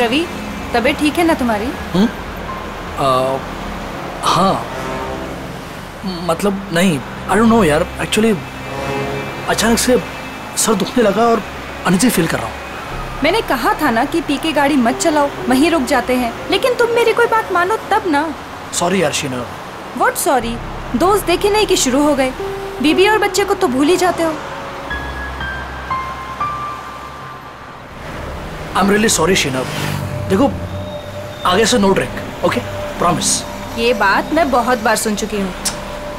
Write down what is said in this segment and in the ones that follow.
रवि, तबीयत ठीक है ना तुम्हारी? हाँ, मतलब नहीं, आई डोंट नो यार, एक्चुअली अचानक से सर दुखने लगा और अनइजी फील कर रहा हूँ। मैंने कहा था ना कि पी के गाड़ी मत चलाओ, वहीं रुक जाते हैं, लेकिन तुम मेरी कोई बात मानो तब ना। सॉरी यार शीना। What sorry? दोस्त देखे नहीं कि शुरू हो गए, बीबी और बच्चे को तो भूल ही जाते हो। I am really sorry Sheena. देखो, आगे से नो ड्रिंक, ओके? प्रॉमिस। ये बात मैं बहुत बार सुन चुकी हूँ।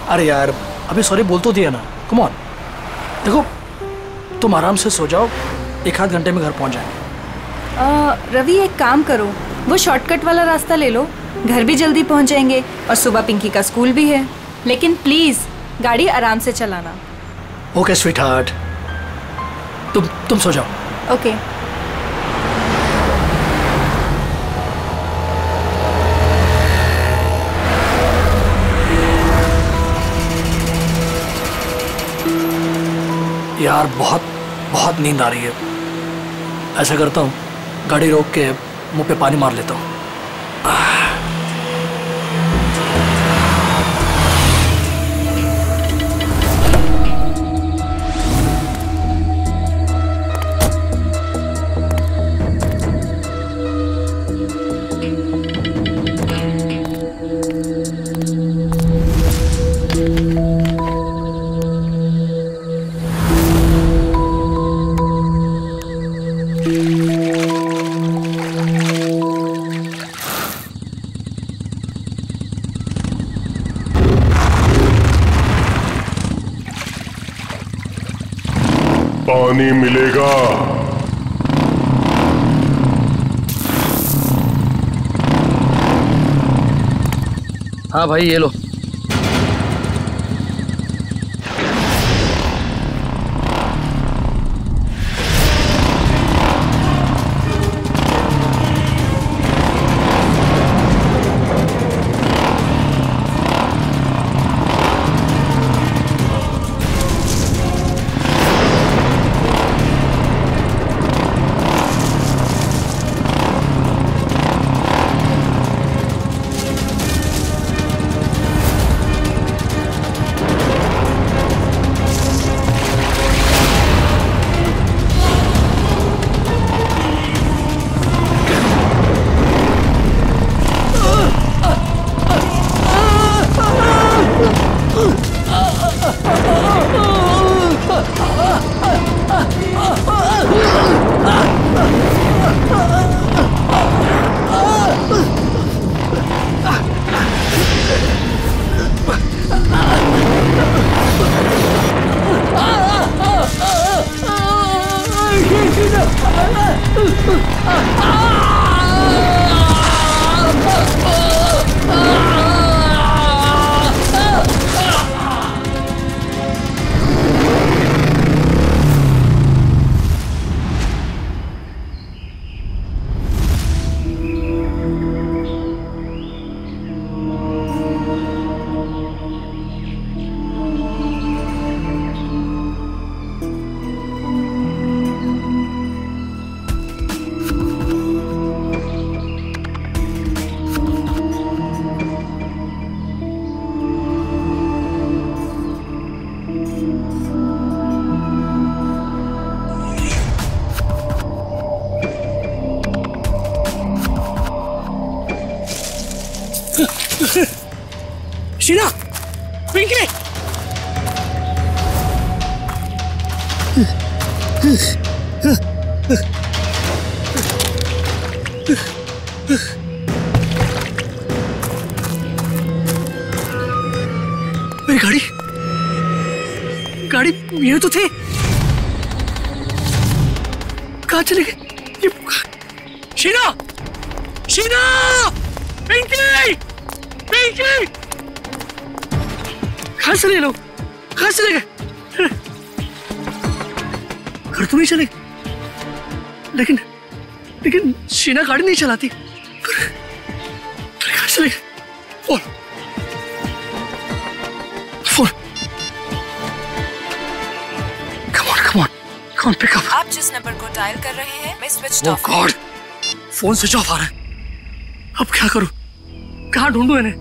अरे यार, अभी सॉरी बोल तो दिया ना, कम ऑन। देखो, तुम आराम से सो जाओ, 1 आध घंटे में घर पहुंच जाएंगे। रवि, एक काम करो, वो शॉर्टकट वाला रास्ता ले लो, घर भी जल्दी पहुंच जाएंगे और सुबह पिंकी का स्कूल भी है। लेकिन प्लीज गाड़ी आराम से चलाना। ओके स्वीट हार्ट, तुम सो जाओ। ओके। यार बहुत नींद आ रही है। ऐसा करता हूँ, गाड़ी रोक के मुंह पे पानी मार लेता हूँ। पानी मिलेगा। हाँ भाई, ये लो। शीना, पिंकी, मेरी गाड़ी ये तो थे, कहाँ चले गए? शीना, पिंकी, कहाँ चले लोग? कहाँ चले गए? घर तो नहीं चले, लेकिन शीना गाड़ी नहीं चलाती। कहाँ चले गए? Phone. Come on, pick up. आप जिस नंबर को डायल कर रहे हैं मैं switch off. Oh God, phone switch off आ रहा है। अब क्या करूं? कहां ढूंढूं इन्हें?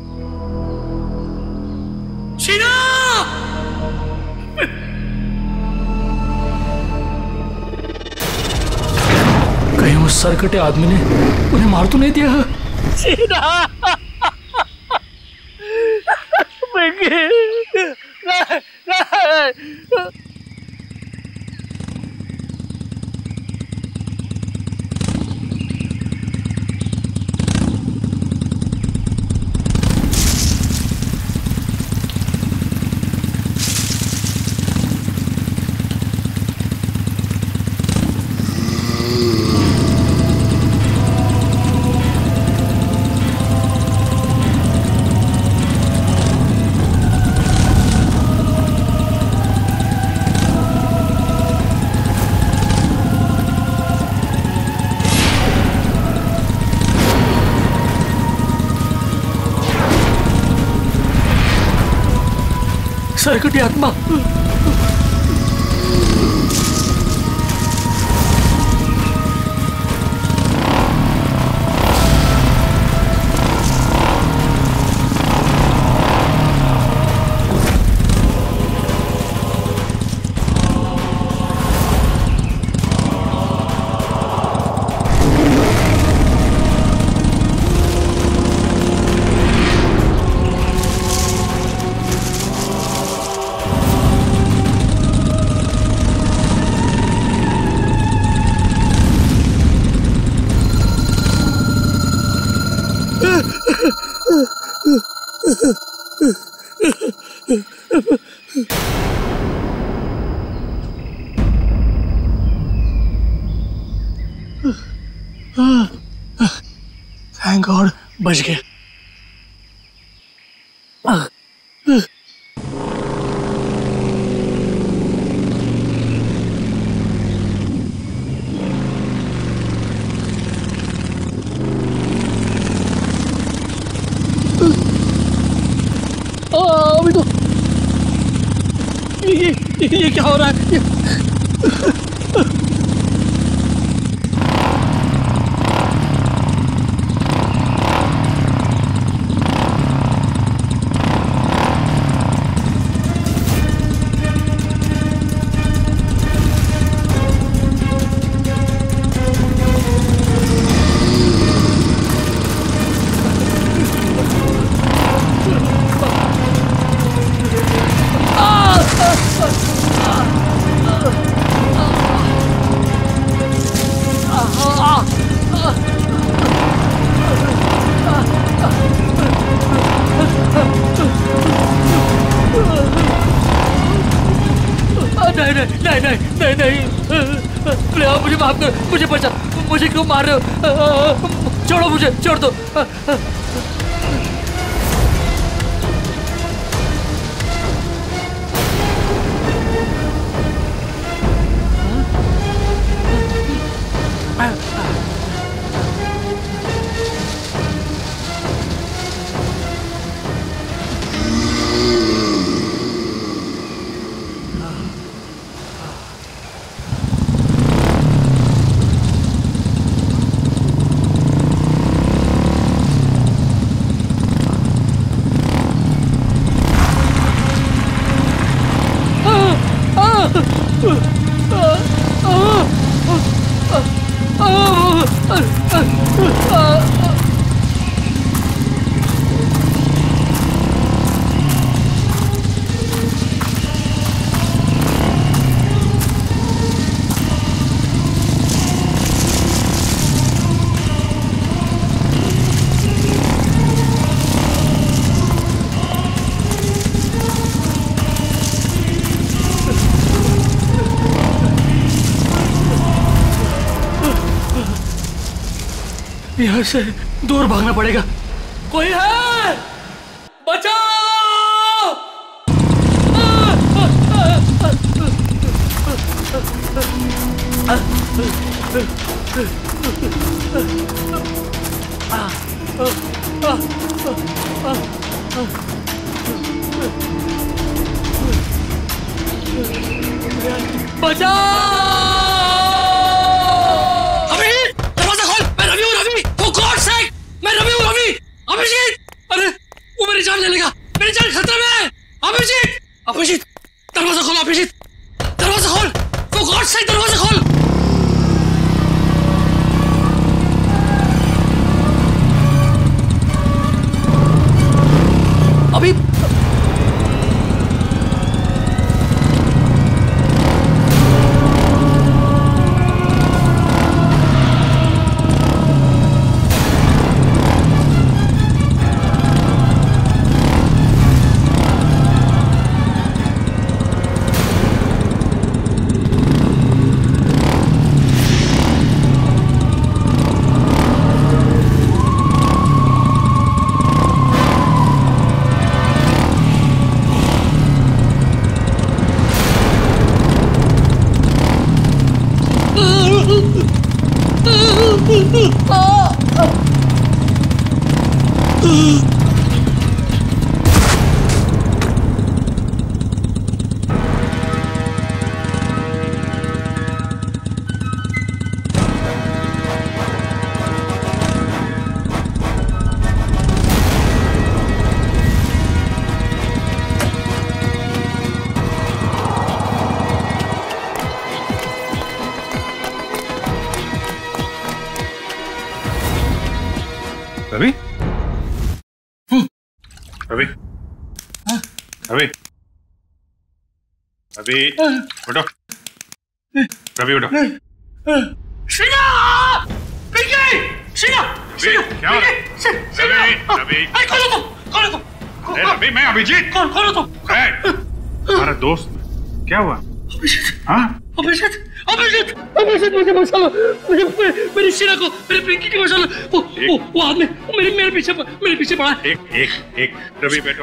शीना! कहीं उस सरकटे आदमी ने उन्हें मार तो नहीं दिया? शीना! सरकटी आत्मा! थैंक गॉड, बच गया। अभी तो ये क्या हो रहा है? नहीं, प्लीज मुझे माफ कर, मुझे बचा, मुझे क्यों मार रहे हो? छोड़ो मुझे, छोड़ दो। यहाँ से दूर भागना पड़ेगा। कोई है? बचाओ! बचाओ! अभी दरवाजा खोल, मैं रवि हूँ, रवि। अभिजीत दरवाजा खोल, अभिजीत दरवाजा खोल, फॉर गॉड सेक दरवाजा खोल। अभी रवि, रवि, रवि, रवि, उठो, रवि उठो। शीना! पिंकी! शीना! क्या हो रहा है? रवि, खोलो तो! रवि, मैं अभिजीत। खोलो तो! हमारा दोस्त, क्या हुआ? हाँ? अभिजीत मुझे बचा लो, मुझे मेरी शीना को, मेरी पिंकी की बचा लो। वो आदमी मेरे पीछे पड़ा। एक रवि बैठो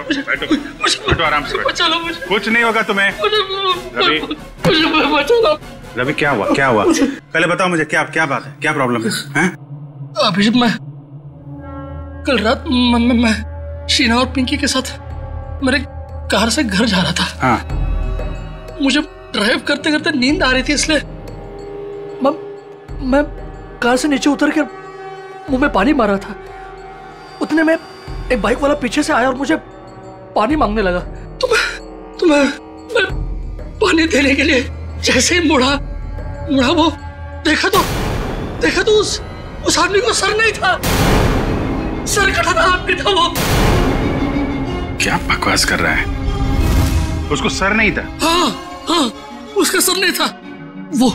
आराम से बैठो। बचा लो मुझे। कुछ नहीं होगा तुम्हें। रवि मुझे बचा लो। रवि क्या हुआ? पहले बताओ मुझे, क्या बात है, क्या प्रॉब्लम है? अभिजीत मैं कल रात मैं शीना और पिंकी के साथ मेरे कार से घर जा रहा था। हाँ। मुझे ड्राइव करते करते नींद आ रही थी, इसलिए मैं कार से नीचे उतर कर मुंह में पानी मार रहा था। उतने में एक बाइक वाला पीछे से आया और मुझे पानी मांगने लगा। तो मैं पानी देने के लिए जैसे ही मुड़ा वो देखा तो उस आदमी को सर नहीं था, सर कटा था आदमी था वो। क्या बकवास कर रहा है? उसको सर नहीं था? हाँ, उसका सर नहीं था। वो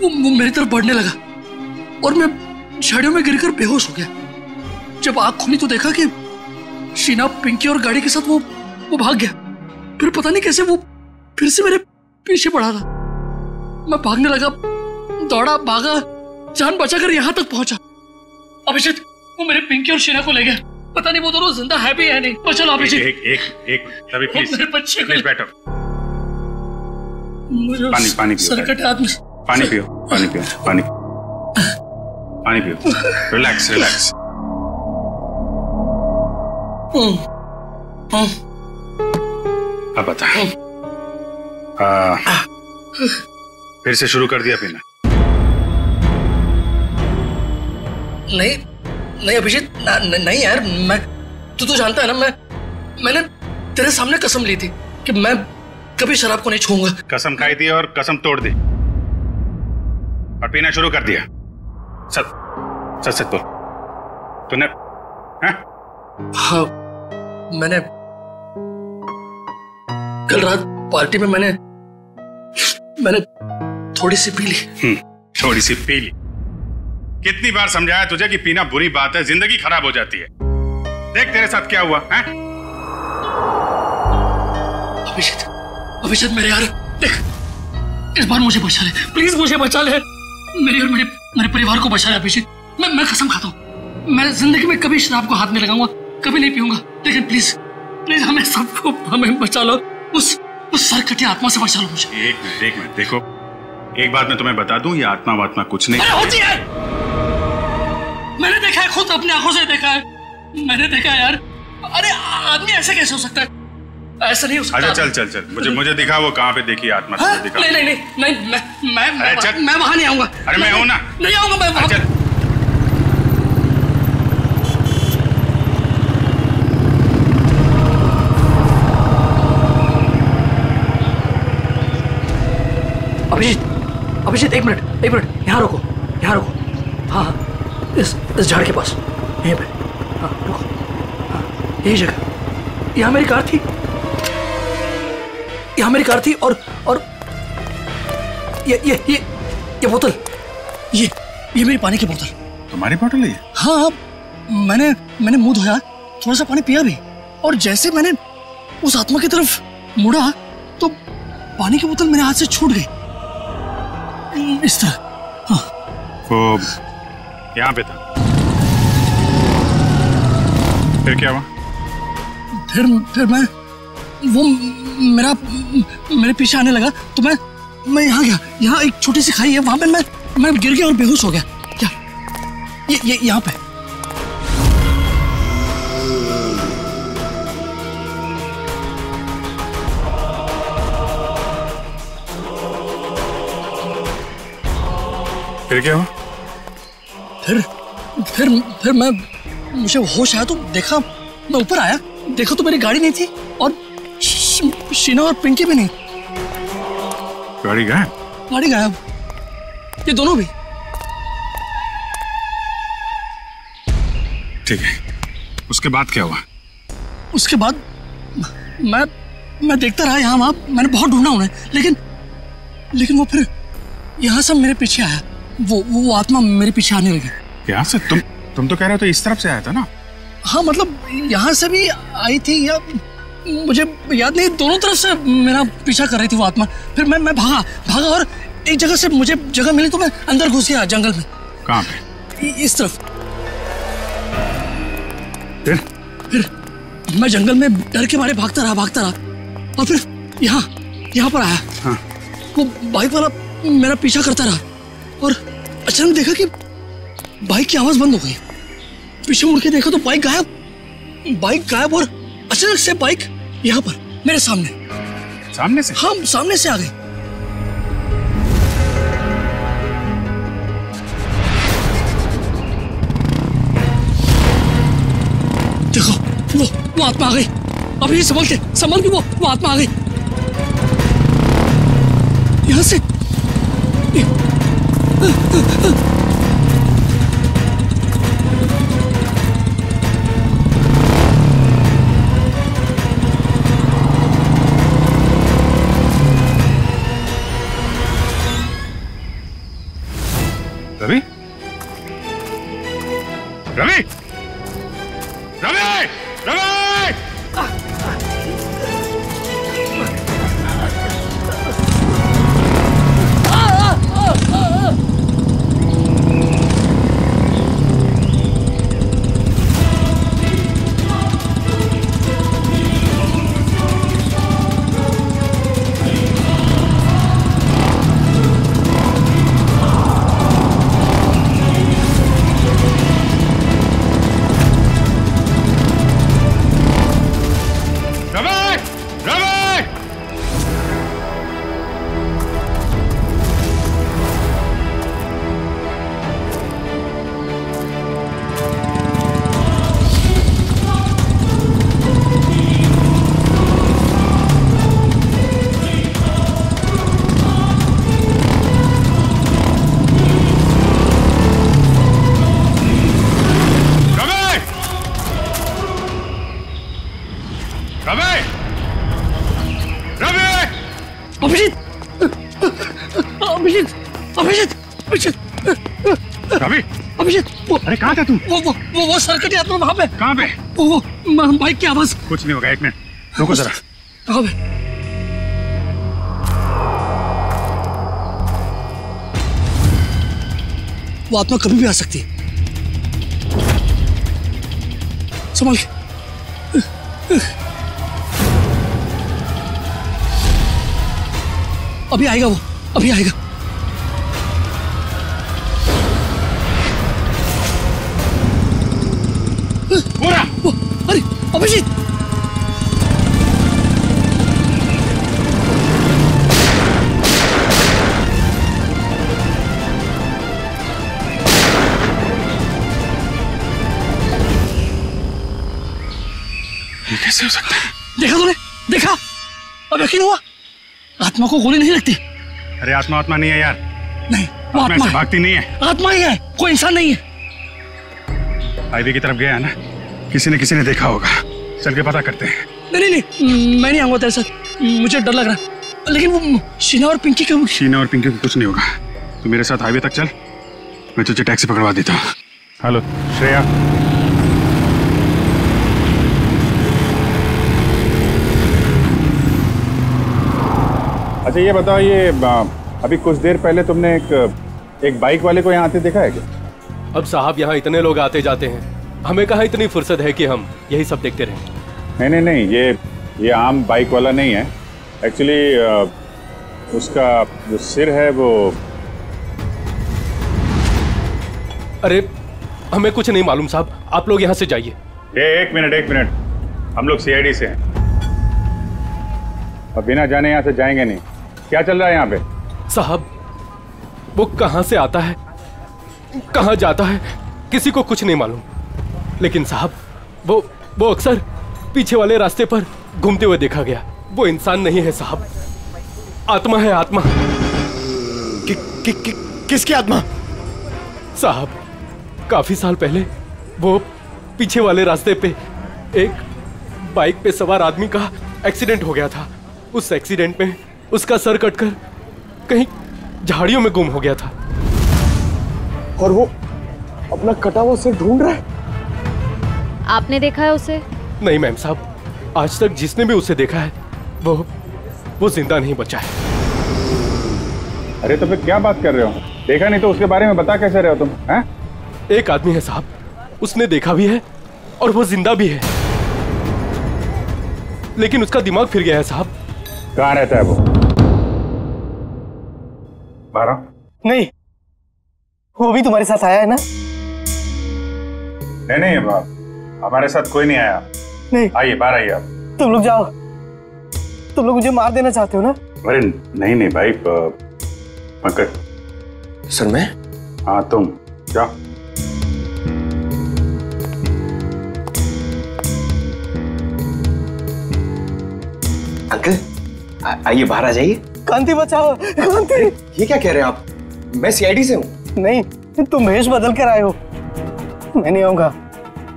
मेरी तरफ बढ़ने लगा और मैं झाड़ियों में गिरकर बेहोश हो गया। जब आंख खुली तो देखा कि शीना, पिंकी और गाड़ी के साथ वो भाग गया। फिर पता नहीं कैसे वो फिर से मेरे पीछे पड़ा था। मैं भागने लगा, दौड़ा, भागा, जान बचाकर यहाँ तक पहुंचा। अभिजीत वो मेरे पिंकी और शीना को ले गया। पता नहीं वो दोनों जिंदा है भी या नहीं। पर चलो अभिजीत। एक तभी प्लीज बैठो। पानी पियो। सर कटे आदमी। पानी पियो। रिलैक्स। अब बता, फिर से शुरू कर दिया पीना? नहीं अभिजीत, नहीं यार। मैं तू तो जानता है ना, मैंने तेरे सामने कसम ली थी कि मैं कभी शराब को नहीं छूऊंगा। कसम खाई थी और कसम तोड़ दी और पीना शुरू कर दिया। सच बोल, तूने? हाँ, मैंने कल रात पार्टी में मैंने थोड़ी सी पी ली। थोड़ी सी पी ली? कितनी बार समझाया तुझे कि पीना बुरी बात है, जिंदगी खराब हो जाती है। देख तेरे साथ क्या हुआ है? अभिजीत मेरे यार, देख इस बार मुझे बचा ले, प्लीज मुझे बचा ले। मेरे परिवार को बचा ले अभिजीत। मैं कसम खाता हूँ, मैं जिंदगी में कभी शराब को हाथ नहीं लगाऊंगा, कभी नहीं पीऊंगा। लेकिन प्लीज हमें बचा लो। उस सरकटी आत्मा से बचा लो मुझे। एक मिनट देखो, एक बात मैं तुम्हें बता दूं, ये आत्मा कुछ नहीं होती है। मैंने देखा है, खुद अपनी आंखों से देखा है। मैंने देखा है यार। अरे आदमी ऐसे कैसे हो सकता है? ऐसा नहीं हो सकता। अच्छा चल, मुझे दिखा वो कहाँ पे देखी आत्मा। दिखा। नहीं, मैं वहां नहीं आऊंगा। अरे मैं हूं ना। नहीं आऊंगा मैं वहां। अभिजीत एक मिनट, यहाँ रुको। हाँ हाँ, इस झाड़ के पास, यहीं पे। हाँ रुको, हाँ यही जगह। यहाँ मेरी कार थी और ये बोतल, ये मेरी पानी की बोतल। तुम्हारी बोतल है? हाँ, मैंने मुंह धोया, थोड़ा सा पानी पिया भी, और जैसे मैंने उस आत्मा की तरफ मुड़ा तो पानी की बोतल मेरे हाथ से छूट गई, इस तरह। हाँ। वो यहाँ पे था, फिर क्या हुआ? फिर वो मेरे पीछे आने लगा तो मैं यहाँ गया। यहाँ एक छोटी सी खाई है, वहां पे मैं गिर गया और बेहोश हो गया। क्या ये यहाँ पे? फिर क्या हुआ? फिर मुझे होश आया तो देखा, मैं ऊपर आया, देखा तो मेरी गाड़ी नहीं थी और शीना और पिंकी भी नहीं। गाड़ी गायब? ये दोनों भी। ठीक है, उसके बाद क्या हुआ? उसके बाद मैं देखता रहा यहाँ वहां, मैंने बहुत ढूंढा उन्हें, लेकिन वो फिर यहाँ से मेरे पीछे आया। वो आत्मा मेरे पीछे आने लगी। यहाँ से? तुम तो कह रहे हो तो इस तरफ से आया था ना? हाँ, मतलब यहाँ से भी आई थी या मुझे याद नहीं, दोनों तरफ से मेरा पीछा कर रही थी वो आत्मा। फिर मैं भागा और एक जगह से मुझे जगह मिली तो मैं अंदर घुस गया जंगल में। कहाँ पे? इस तरफ। फिर मैं जंगल में डर के मारे भागता रहा और फिर यहाँ पर आया। हाँ। वो बाइक वाला मेरा पीछा करता रहा और अचानक देखा कि बाइक की आवाज बंद हो गई। पीछे मुड़ के देखा तो बाइक गायब और अचानक से बाइक यहाँ पर मेरे सामने से। हाँ, सामने से आ गई। देखो वो आत्मा आ गई। अभी संभल के वो आत्मा आ गई यहाँ से। रवि? अभिषेक, अरे कहाँ था तू? वो सर्कट यात्रा वहाँ पे। कहाँ पे? वो बाइक की आवाज। कुछ नहीं होगा, एक मिनट रुको जरा। कहाँ पे? वो आत्मा कभी भी आ सकती है, संभल के। अभी आएगा वो, अभी आएगा। अरे अभिजीत, ये कैसे हो सकता है? देखा तूने? देखा? अब यकीन हुआ? आत्मा को गोली नहीं लगती। अरे आत्मा आत्मा नहीं है यार। नहीं, वो आत्मा आत्मा ऐसे है। भागती नहीं है। आत्मा ही है, कोई इंसान नहीं है। हाईवे की तरफ गया है ना, किसी ने देखा होगा। चल के पता करते हैं। नहीं नहीं नहीं, मैं नहीं आऊंगा तेरे साथ, मुझे डर लग रहा है। लेकिन वो शीना और पिंकी का शीना और पिंकी को कुछ नहीं होगा। तू मेरे साथ हाईवे तक चल, मैं तुझे टैक्सी पकड़वा देता हूँ। हेलो श्रेया। अच्छा ये बताओ, ये अभी कुछ देर पहले तुमने एक बाइक वाले को यहाँ आते देखा है क्या? अब साहब यहाँ इतने लोग आते जाते हैं, हमें कहाँ इतनी फुर्सत है कि हम यही सब देखते रहें। नहीं, ये आम बाइक वाला नहीं है। एक्चुअली उसका जो सिर है वो। अरे हमें कुछ नहीं मालूम साहब, आप लोग यहाँ से जाइए। एक मिनट, हम लोग सीआईडी से हैं और बिना जाने यहाँ से जाएंगे नहीं। क्या चल रहा है यहाँ पे? साहब वो कहाँ से आता है, कहाँ जाता है, किसी को कुछ नहीं मालूम। लेकिन साहब वो अक्सर पीछे वाले रास्ते पर घूमते हुए देखा गया। वो इंसान नहीं है साहब, आत्मा है, आत्मा। किसकी आत्मा? साहब काफी साल पहले वो पीछे वाले रास्ते पे एक बाइक पे सवार आदमी का एक्सीडेंट हो गया था। उस एक्सीडेंट में उसका सर कटकर कहीं झाड़ियों में गुम हो गया था। और वो अपना कटा हुआ सिर ढूंढ रहा है। आपने देखा है उसे? नहीं मैम साहब, आज तक जिसने भी उसे देखा है वो जिंदा नहीं बचा है। अरे तो फिर क्या बात कर रहे हो? देखा नहीं तो उसके बारे में बता कैसे रहे हो तुम? हैं? एक आदमी है साहब, उसने देखा भी है और वो जिंदा भी है, लेकिन उसका दिमाग फिर गया है साहब। कहाँ रहता है वो? 12? नहीं, वो भी तुम्हारे साथ आया है ना? नहीं बाप, हमारे साथ कोई नहीं आया। नहीं, आइए बाहर आइए आप। तुम लोग जाओ। तुम लोग मुझे मार देना चाहते हो ना? अरे नहीं भाई, पंकज। सर मैं? हाँ तुम जाओ। अंकल आइए बाहर आ जाइए। कांति बचाओ, कांति। ये क्या कह रहे हैं आप? मैं सीआईडी से हूँ। नहीं, तुम भेष बदल कर आए हो। मैं नहीं आऊंगा।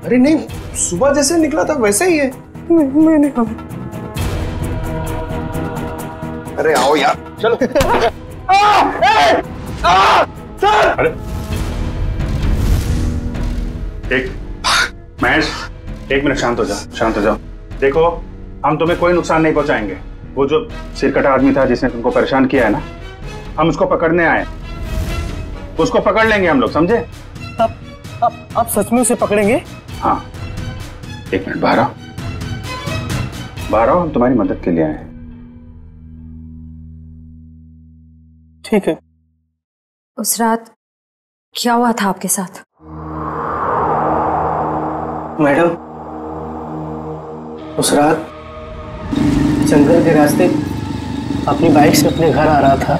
अरे नहीं, सुबह जैसे निकला था वैसे ही है। मैं नहीं आऊंगा। अरे आओ यार, चलो। अरे महेश, एक मिनट शांत हो जाओ। देखो, हम तुम्हें कोई नुकसान नहीं पहुंचाएंगे। वो जो सिरकटा आदमी था जिसने तुमको परेशान किया है ना, हम उसको पकड़ने आए। उसको पकड़ लेंगे हम लोग, समझे? आप सच में उसे पकड़ेंगे? हाँ, एक मिनट बाहर आओ, हम तुम्हारी मदद के लिए आए हैं। ठीक है। उस रात क्या हुआ था आपके साथ? मैडम, उस रात जंगल के रास्ते अपनी बाइक से अपने घर आ रहा था।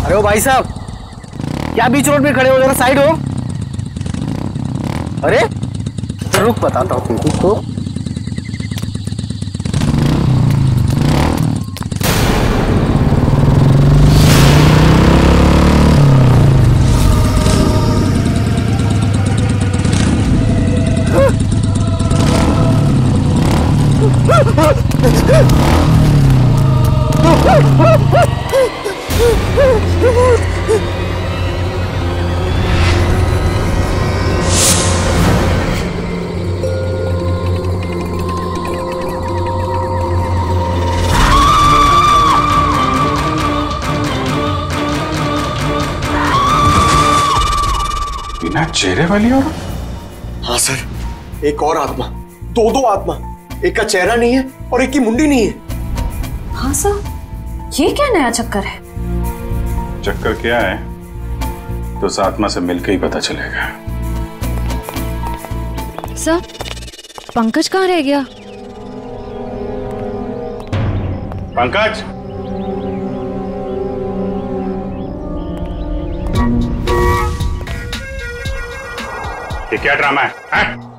अरे ओ भाई साहब, क्या बीच रोड पे खड़े हो? जरा साइड हो। अरे रुक, बताता हूँ तुमको। बिना चेहरे वाली और? हाँ सर, एक और आत्मा, दो आत्मा। एक का चेहरा नहीं है और एक की मुंडी नहीं है। हाँ सर, ये क्या नया चक्कर है? चक्कर क्या है तो उस आत्मा से मिलकर ही पता चलेगा। सर, पंकज कहाँ रह गया? पंकज, ये क्या ड्रामा है?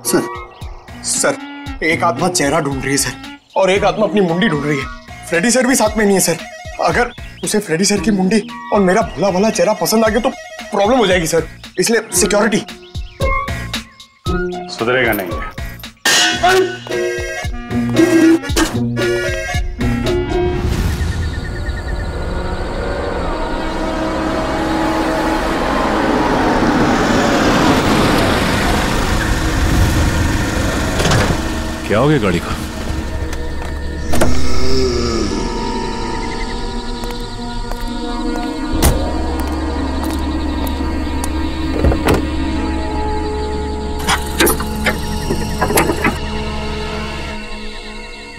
सर, एक आत्मा चेहरा ढूंढ रही है सर, और एक आत्मा अपनी मुंडी ढूंढ रही है। फ्रेडी सर भी साथ में नहीं है सर। अगर उसे फ्रेडी सर की मुंडी और मेरा भोला भाला चेहरा पसंद आ गया तो प्रॉब्लम हो जाएगी सर, इसलिए सिक्योरिटी। सुधरेगा नहीं है। क्या हो गया गाड़ी को?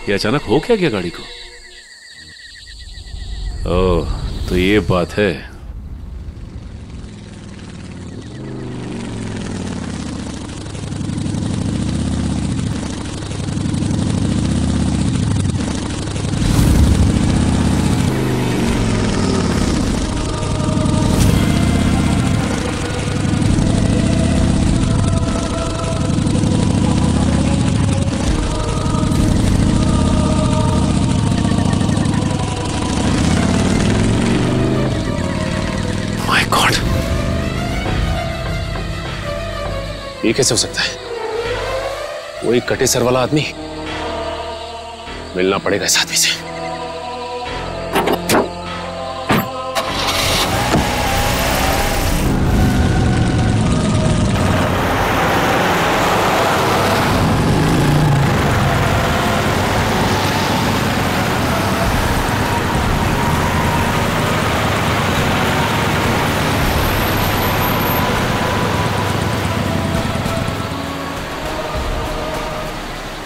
ये अचानक हो क्या गया गाड़ी को? ओह, तो ये बात है। ये कैसे हो सकता है? वो एक कटे सर वाला आदमी, मिलना पड़ेगा इस आदमी से।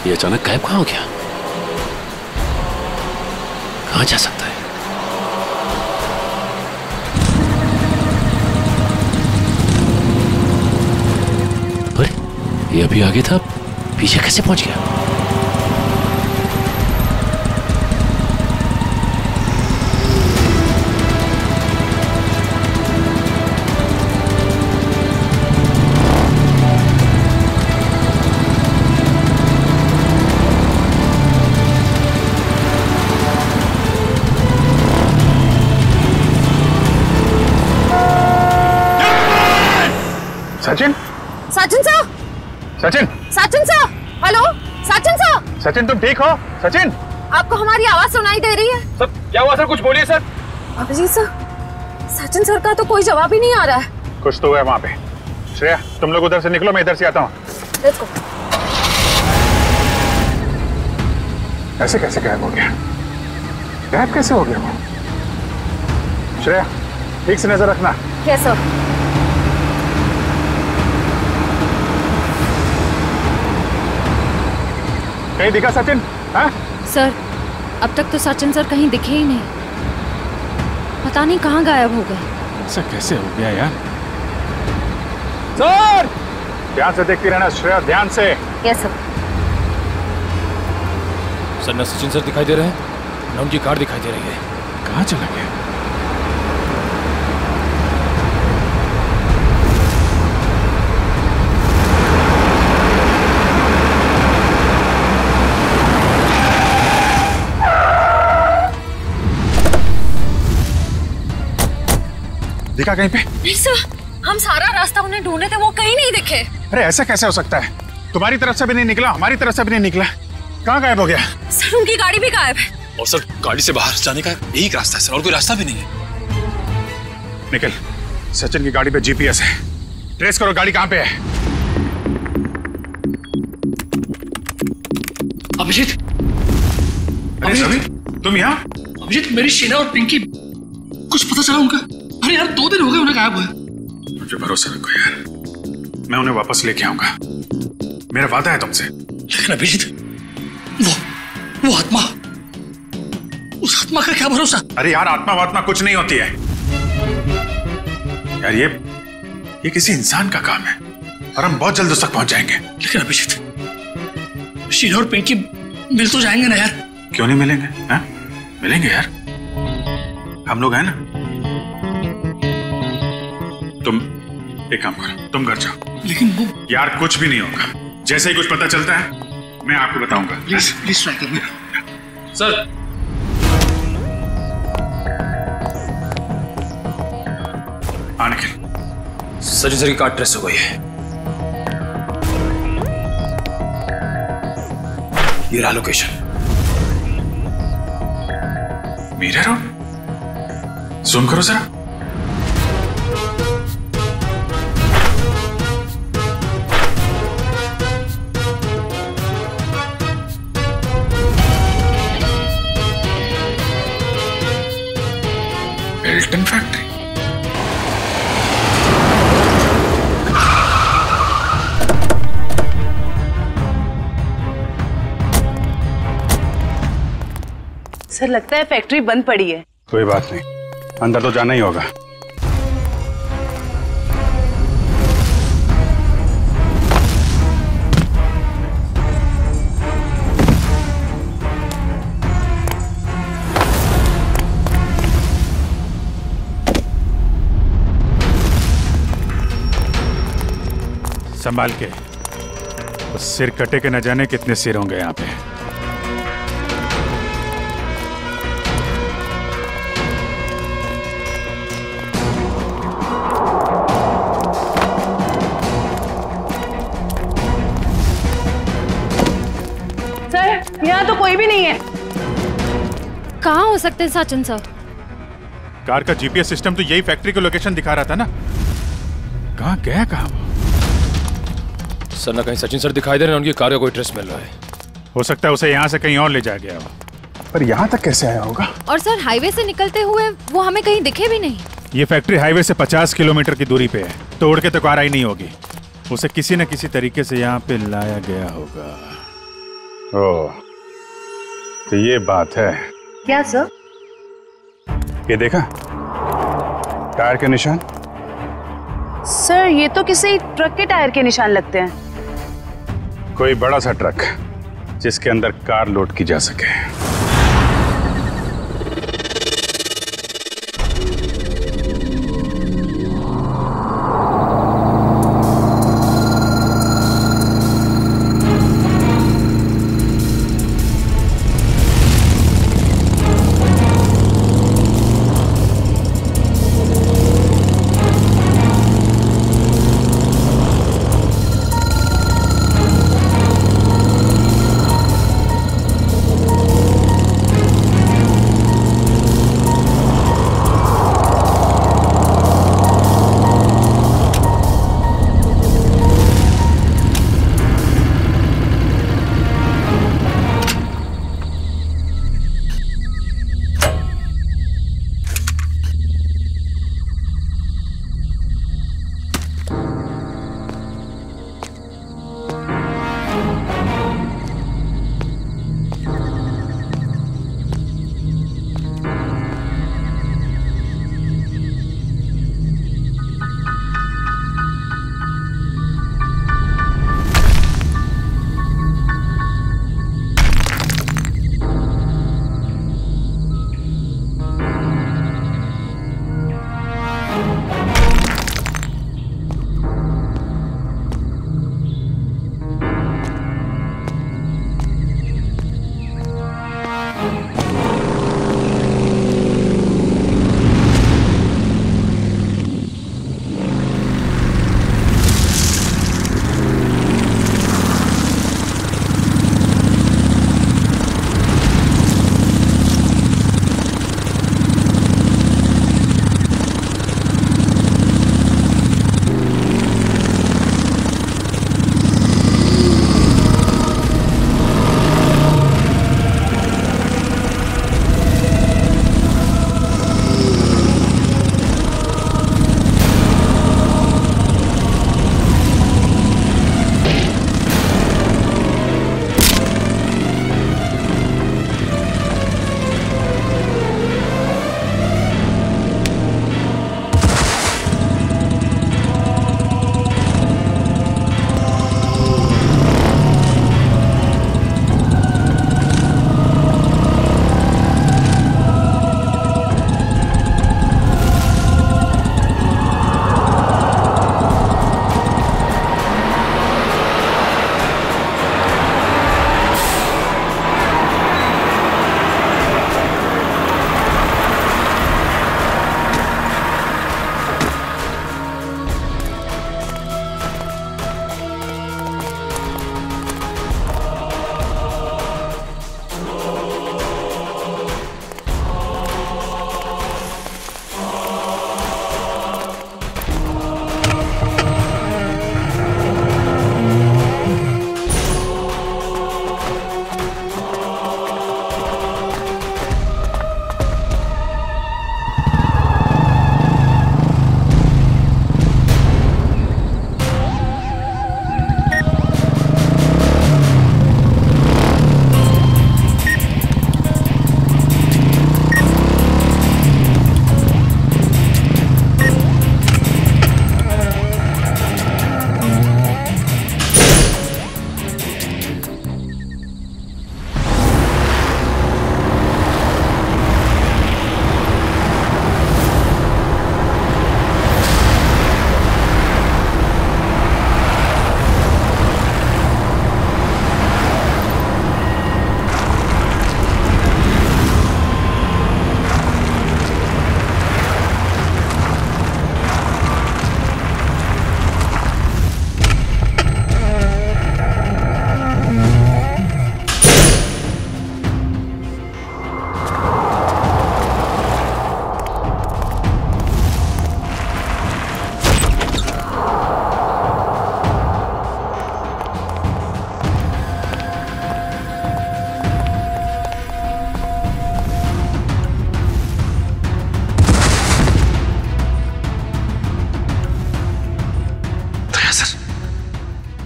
ये अचानक गायब कहां हो गया? कहां जा सकता है? अरे ये अभी आगे था, पीछे कैसे पहुंच गया? Sachin, Sachin sir, Sachin, Sachin sir, hello Sachin sir. Sachin तुम ठीक हो? सचिन, आपको हमारी आवाज सुनाई दे रही है? सर क्या हुआ सर? कुछ बोलिए sir. Abhijit sir, Sachin sir का तो कोई जवाब ही नहीं आ रहा है। कुछ तो है वहां पे। श्रेया तुम लोग उधर से निकलो, मैं इधर से आता हूँ। Let's go. ऐसे कैसे गायब हो गया? गायब कैसे हो गया वो? श्रेया ठीक से नजर रखना। Yes sir. कहीं दिखा सचिन? हाँ? सर अब तक तो सचिन सर कहीं दिखे ही नहीं, पता नहीं कहाँ गायब हो गए। ऐसा कैसे हो गया यार? सर ध्यान से देखती रहना श्रेया, ध्यान से। Yes sir. सर न सचिन सर दिखाई दे रहे हैं, न उनकी कार दिखाई दे रही है। कहाँ चला गया? दिखा कहीं पे? नहीं सर, हम सारा रास्ता उन्हें ढूंढे थे, वो कहीं नहीं दिखे। अरे ऐसा कैसे हो सकता है? तुम्हारी तरफ से भी नहीं निकला, हमारी तरफ से भी नहीं निकला, कहाँ गायब हो गया? सर उनकी गाड़ी भी गायब है। और सर गाड़ी से बाहर जाने का यही रास्ता है सर, और कोई रास्ता भी नहीं है। निकल, सचिन की गाड़ी पे जीपीएस है, ट्रेस करो गाड़ी कहाँ पे है। अभिजीत, अरे रवि तुम यहाँ? अभिजीत मेरी शीना और पिंकी, कुछ पता चला उनका? अरे यार 2 दिन हो गए उन्हें गायब हुए। मुझे भरोसा रखो यार, मैं उन्हें वापस लेके आऊंगा, मेरा वादा है तुमसे। लेकिन अभिजीत वो आत्मा, उस आत्मा का क्या भरोसा? अरे यार आत्मा वात्मा कुछ नहीं होती है यार, ये किसी इंसान का काम है और हम बहुत जल्द उस तक पहुंच जाएंगे। लेकिन अभिजीत शीना और पिंकी मिल तो जाएंगे ना यार? क्यों नहीं मिलेंगे? हा? मिलेंगे यार, हम लोग हैं ना। तुम एक काम करो, तुम घर जाओ। लेकिन वो यार कुछ भी नहीं होगा, जैसे ही कुछ पता चलता है मैं आपको बताऊंगा। प्लीज ट्राई करो सर। हाँ निखिल, सचिन सर की कार ट्रेस हो गई है। ये रहा लोकेशन, मीरा रोड। जूम करो जरा। Belton factory. सर लगता है फैक्ट्री बंद पड़ी है। कोई बात नहीं, अंदर तो जाना ही होगा। संभाल के, तो सिर कटे के न जाने कितने सिर होंगे यहाँ पे। सर यहाँ तो कोई भी नहीं है। कहाँ हो सकते हैं सचिन सर? कार का जीपीएस सिस्टम तो यही फैक्ट्री का लोकेशन दिखा रहा था ना। कहाँ गया कहाँ? सर ना कहीं सचिन सर दिखाई दे रहे हैं, उनकी कार का कोई ट्रेस मिल रहा है। हो सकता है उसे यहाँ से कहीं और ले जाया गया हो। पर यहाँ तक कैसे आया होगा? और सर हाईवे से निकलते हुए वो हमें कहीं दिखे भी नहीं। ये फैक्ट्री हाईवे से 50 किलोमीटर की दूरी पे है, तोड़ के तो कार आई नहीं होगी। उसे किसी न किसी तरीके से यहाँ पे लाया गया होगा। ओह, तो ये बात है। क्या सर? ये देखा टायर के निशान? सर ये तो किसी ट्रक के टायर के निशान लगते हैं। कोई बड़ा सा ट्रक जिसके अंदर कार लोड की जा सके।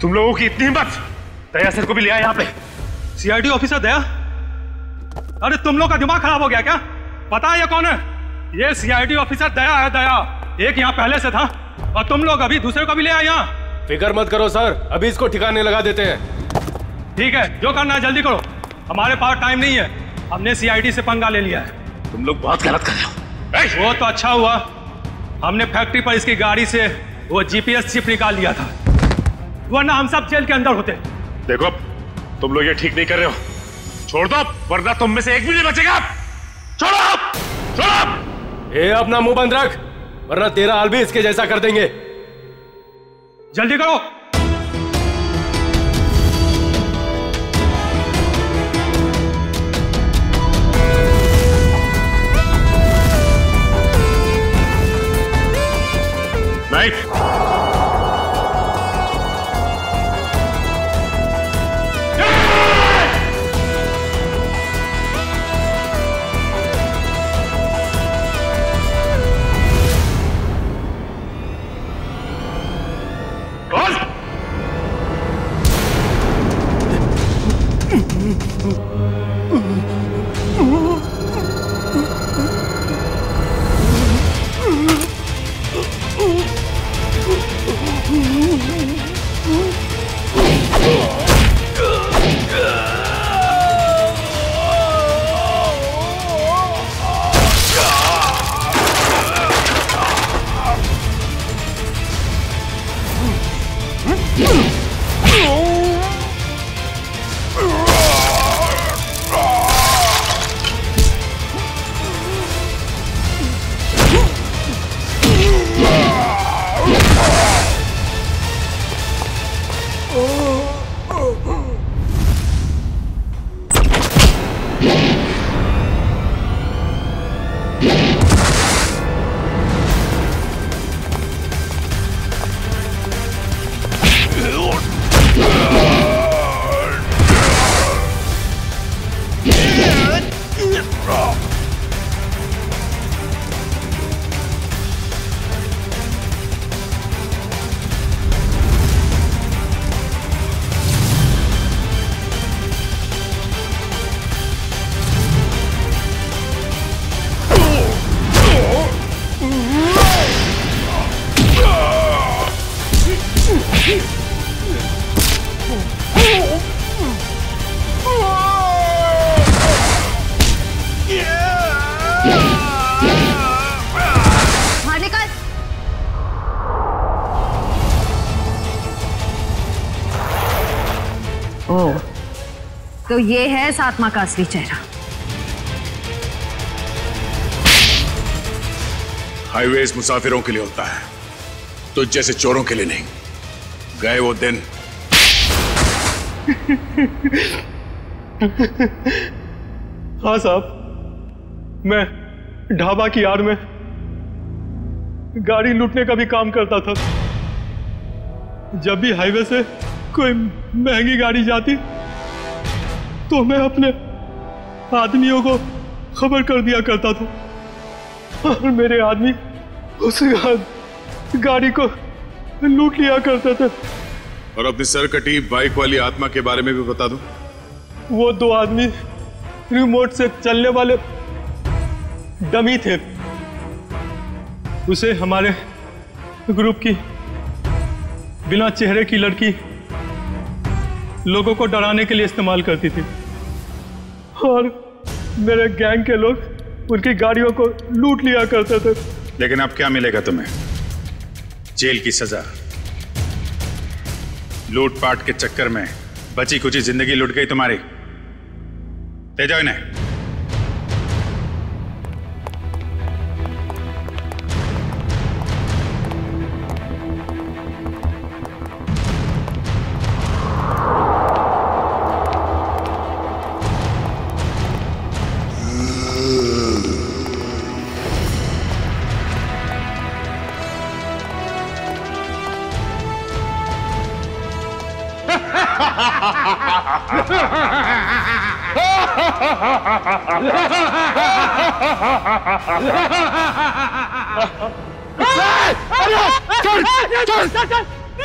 तुम लोगों की इतनी हिम्मत, दया सर को भी लिया यहाँ पे। सीआईडी ऑफिसर दया? अरे तुम लोग का दिमाग खराब हो गया क्या? पता है ये कौन है? ये सीआईडी ऑफिसर दया है, दया। एक यहाँ पहले से था और तुम लोग अभी दूसरे को भी ले आए यहाँ। फिक्र मत करो सर, अभी इसको ठिकाने लगा देते हैं। ठीक है, जो करना है जल्दी करो, हमारे पास टाइम नहीं है। हमने सीआईडी से पंगा ले लिया है। तुम लोग बहुत गलत कर रहे हो। वो तो अच्छा हुआ हमने फैक्ट्री पर इसकी गाड़ी से वो जीपीएस चिप निकाल लिया था, वरना हम सब जेल के अंदर होते। देखो तुम लोग ये ठीक नहीं कर रहे हो, छोड़ दो वरना तुम में से एक भी नहीं बचेगा। छोड़ो, छोड़ो। ए अपना मुंह बंद रख, वरना तेरा हाल भी इसके जैसा कर देंगे। जल्दी करो। नाइक, तो ये है इस आत्मा का असली चेहरा। हाईवेज मुसाफिरों के लिए होता है, तो जैसे चोरों के लिए नहीं। गए वो दिन। हाँ साहब, मैं ढाबा की आड़ में गाड़ी लूटने का भी काम करता था। जब भी हाईवे से कोई महंगी गाड़ी जाती तो मैं अपने आदमियों को खबर कर दिया करता था और मेरे आदमी उस गाड़ी को लूट लिया करते थे। और अपनी सरकटी बाइक वाली आत्मा के बारे में भी बता दो। वो दो आदमी रिमोट से चलने वाले डमी थे। उसे हमारे ग्रुप की बिना चेहरे की लड़की लोगों को डराने के लिए इस्तेमाल करती थी और मेरे गैंग के लोग उनकी गाड़ियों को लूट लिया करते थे। लेकिन अब क्या मिलेगा तुम्हें? जेल की सजा। लूटपाट के चक्कर में बची कुची जिंदगी लुट गई तुम्हारी। ले जाओ इन्हें।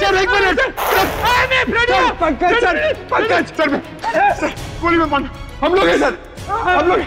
सर एक minute sir, Pankaj sir, Pankaj sir, गोली मत मारना, हम लोग हैं सर, हम लोग